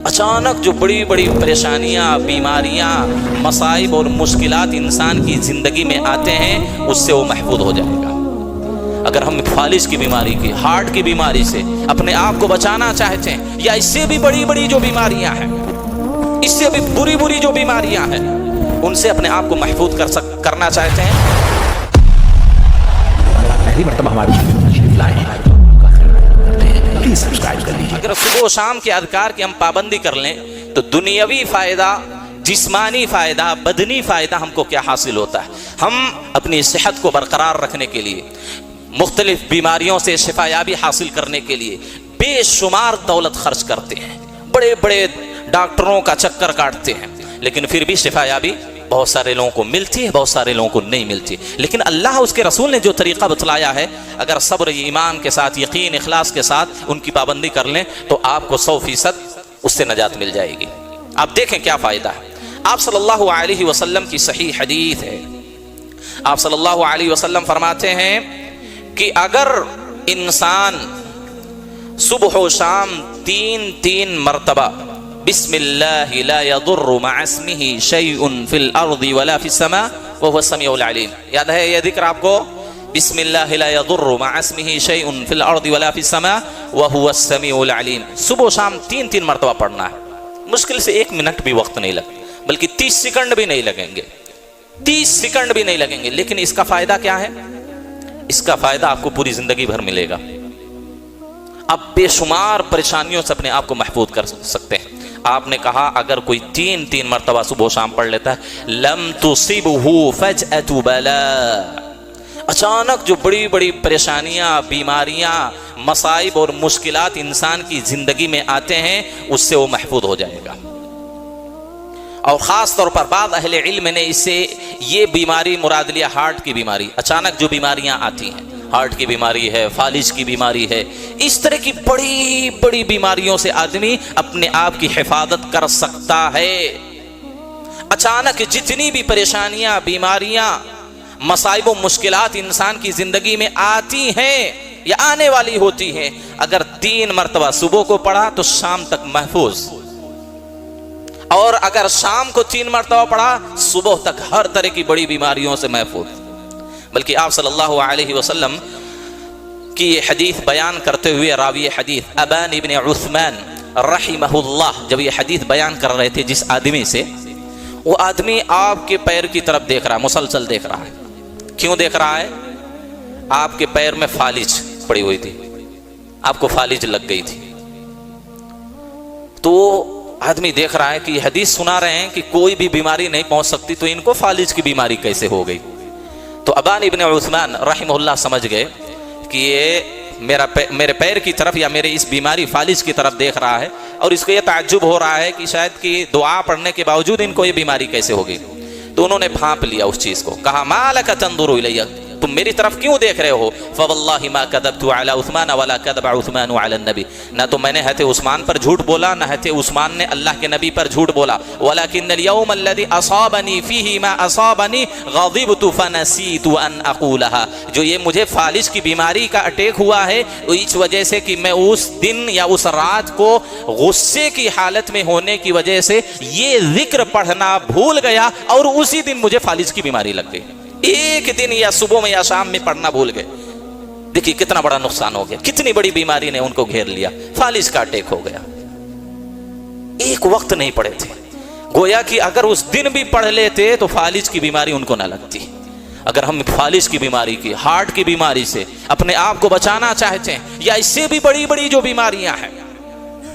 اچانک جو بڑی بڑی پریشانیاں، بیماریاں، مصائب اور مشکلات انسان کی زندگی میں آتے ہیں، اس سے وہ محفوظ ہو جائے گا۔ اگر ہم فالج کی بیماری کی، ہارٹ کی بیماری سے اپنے آپ کو بچانا چاہتے ہیں، یا اس سے بھی بڑی بڑی جو بیماریاں ہیں، اس سے بھی بری بری جو بیماریاں ہیں، ان سے اپنے آپ کو محفوظ کرنا چاہتے ہیں، پہلی مرتبہ ہماری سبسکرائب کر لیجیے۔ اگر صبح و شام کے اذکار کی ہم پابندی کر لیں تو دنیاوی فائدہ، جسمانی فائدہ، بدنی فائدہ ہم کو کیا حاصل ہوتا ہے؟ ہم اپنی صحت کو برقرار رکھنے کے لیے، مختلف بیماریوں سے شفا یابی حاصل کرنے کے لیے بے شمار دولت خرچ کرتے ہیں، بڑے بڑے ڈاکٹروں کا چکر کاٹتے ہیں، لیکن پھر بھی شفا یابی بہت سارے لوگوں کو ملتی ہے، بہت سارے لوگوں کو نہیں ملتی۔ لیکن اللہ، اس کے رسول نے جو طریقہ بتلایا ہے، اگر صبر، ایمان کے ساتھ، یقین، اخلاص کے ساتھ ان کی پابندی کر لیں تو آپ کو 100% اس سے نجات مل جائے گی۔ آپ دیکھیں کیا فائدہ ہے۔ آپ صلی اللہ علیہ وسلم کی صحیح حدیث ہے، آپ صلی اللہ علیہ وسلم فرماتے ہیں کہ اگر انسان صبح و شام تین مرتبہ بسم اللہ لا يضر مع اسمه شيء في الارض ولا في السماء وهو السميع العليم، یاد ہے یہ ذکر آپ کو؟ بسم اللہ لا يضر مع اسمه شيء في الارض ولا في السماء وهو السميع العليم، صبح و شام تین مرتبہ پڑھنا ہے۔ مشکل سے 1 منٹ بھی وقت نہیں لگتا، بلکہ 30 سیکنڈ بھی نہیں لگیں گے، 30 سیکنڈ بھی نہیں لگیں گے، لیکن اس کا فائدہ کیا ہے؟ اس کا فائدہ آپ کو پوری زندگی بھر ملے گا۔ آپ بے شمار پریشانیوں سے اپنے آپ کو محفوظ کر سکتے ہیں۔ آپ نے کہا اگر کوئی تین مرتبہ صبح و شام پڑھ لیتا ہے، لم تصبہ فجأة بلاء، اچانک جو بڑی بڑی پریشانیاں، بیماریاں، مصائب اور مشکلات انسان کی زندگی میں آتے ہیں، اس سے وہ محفوظ ہو جائے گا۔ اور خاص طور پر بعض اہل علم نے اس سے یہ بیماری مراد لیا ہارٹ کی بیماری، اچانک جو بیماریاں آتی ہیں، ہارٹ کی بیماری ہے، فالج کی بیماری ہے، اس طرح کی بڑی بڑی بیماریوں سے آدمی اپنے آپ کی حفاظت کر سکتا ہے۔ اچانک جتنی بھی پریشانیاں، بیماریاں، مصائب و مشکلات انسان کی زندگی میں آتی ہیں یا آنے والی ہوتی ہیں، اگر 3 مرتبہ صبح کو پڑھا تو شام تک محفوظ، اور اگر شام کو 3 مرتبہ پڑھا صبح تک ہر طرح کی بڑی بیماریوں سے محفوظ۔ بلکہ آپ صلی اللہ علیہ وسلم کی یہ حدیث بیان کرتے ہوئے راوی حدیث ابان ابن عثمان رحمہ اللہ جب یہ حدیث بیان کر رہے تھے جس آدمی سے، وہ آدمی آپ کے پیر کی طرف دیکھ رہا ہے، مسلسل دیکھ رہا ہے۔ کیوں دیکھ رہا ہے؟ آپ کے پیر میں فالج پڑی ہوئی تھی، آپ کو فالج لگ گئی تھی، تو آدمی دیکھ رہا ہے کہ یہ حدیث سنا رہے ہیں کہ کوئی بھی بیماری نہیں پہنچ سکتی، تو ان کو فالج کی بیماری کیسے ہو گئی؟ تو ابان ابن عثمان رحمہ اللہ سمجھ گئے کہ یہ میرے پیر کی طرف یا میرے اس بیماری فالج کی طرف دیکھ رہا ہے، اور اس کو یہ تعجب ہو رہا ہے کہ شاید کہ دعا پڑھنے کے باوجود ان کو یہ بیماری کیسے ہوگی۔ تو انہوں نے بھانپ لیا اس چیز کو، کہا ما لک تنظر الی، تم میری طرف کیوں دیکھ رہے ہو؟ فواللہ ما کذبت علی عثمان ولا کذب عثمان علی النبی، نہ تو میں نے حضرت عثمان پر جھوٹ بولا، نہ حضرت عثمان نے اللہ کے نبی پر جھوٹ بولا، ولکن اليوم الذي اصابنی فیہ ما اصابنی غضبت فنسیت ان اقولها، جو یہ مجھے فالج کی بیماری کا اٹیک ہوا ہے اس وجہ سے کہ میں اس دن یا اس رات کو غصے کی حالت میں ہونے کی وجہ سے یہ ذکر پڑھنا بھول گیا، اور اسی دن مجھے فالج کی بیماری لگ گئی، ایک دن یا صبح میں یا شام میں پڑھنا بھول گئے۔ دیکھیے کتنا بڑا نقصان ہو گیا، کتنی بڑی بیماری نے ان کو گھیر لیا، فالج کا اٹیک ہو گیا، ایک وقت نہیں پڑھے تھے، گویا کہ اگر اس دن بھی پڑھ لیتے تو فالج کی بیماری ان کو نہ لگتی۔ اگر ہم فالج کی بیماری کی، ہارٹ کی بیماری سے اپنے آپ کو بچانا چاہتے ہیں، یا اس سے بھی بڑی بڑی جو بیماریاں ہیں،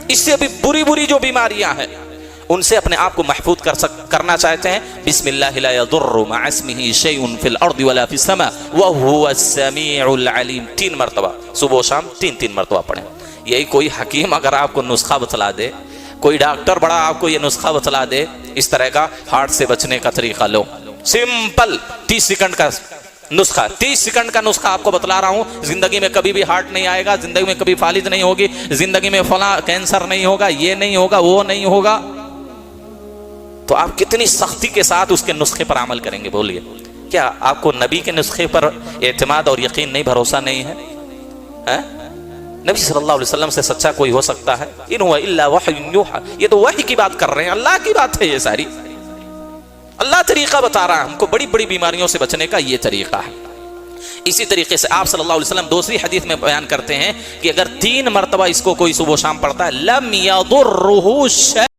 اس سے بھی بری بری جو بیماریاں ہیں، ان سے اپنے آپ کو محفوظ کرنا چاہتے ہیں، بسم اللہ لا يضر مع اسمه شيء في الارض ولا في السماء وهو السميع العليم، 3 مرتبہ صبح و شام 3 مرتبہ پڑھیں۔ یہی کوئی حکیم اگر آپ کو نسخہ بتلا دے، کوئی ڈاکٹر بڑا آپ کو یہ نسخہ بتلا دے، اس طرح کا ہارٹ سے بچنے کا طریقہ لو، سمپل 30 سیکنڈ کا نسخہ، 30 سیکنڈ کا نسخہ آپ کو بتلا رہا ہوں، زندگی میں کبھی بھی ہارٹ نہیں آئے گا، زندگی میں کبھی فالج نہیں ہوگی، زندگی میں فلاں کینسر نہیں ہوگا، یہ نہیں ہوگا، وہ نہیں ہوگا، تو آپ کتنی سختی کے ساتھ اس کے نسخے پر عمل کریں گے؟ بولیے، کیا آپ کو نبی کے نسخے پر اعتماد اور یقین نہیں، بھروسہ نہیں ہے؟ نبی صلی اللہ علیہ وسلم سے سچا کوئی ہو سکتا ہے؟ ان ہوا الا وحی یوحی، یہ تو وحی کی بات کر رہے ہیں، اللہ کی بات ہے یہ ساری، اللہ طریقہ بتا رہا ہے ہم کو بڑی بڑی بیماریوں سے بچنے کا، یہ طریقہ ہے۔ اسی طریقے سے آپ صلی اللہ علیہ وسلم دوسری حدیث میں بیان کرتے ہیں کہ اگر 3 مرتبہ اس کو کوئی صبح و شام پڑھتا ہے لم یضرہ شیء